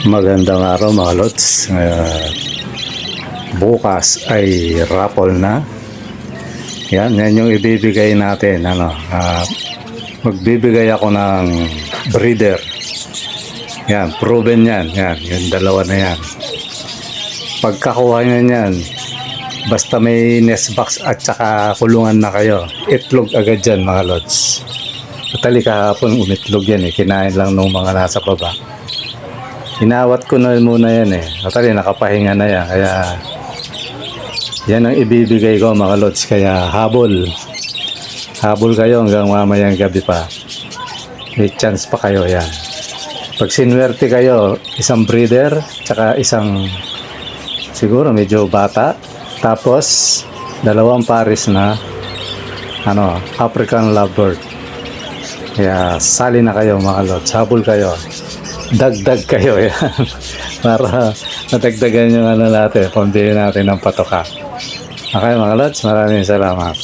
Magandang araw mga lods. Bukas ay raffle na. Yan yung ibibigay natin. Magbibigay ako ng breeder. Yan, proven yan. Yan, yung dalawa na yan. Pagkakuha nyo yan, basta may nest box at saka kulungan na kayo, itlog agad dyan mga lods. Patali kahapon umitlog yan kinain lang nung mga nasa baba. Inawat ko na muna yan Patali nakapahinga na yan. Kaya yan ang ibibigay ko mga lods. Kaya habol kayo hanggang mamayang gabi pa. May chance pa kayo yan. Pag sinwerte kayo, isang breeder tsaka isang siguro medyo bata, tapos dalawang pares na African lovebird. Kaya sali na kayo mga lods, habol kayo, dagdag kayo yan para madagdagan yung natin, pambili natin ng patoka. Okay mga lods, maraming salamat.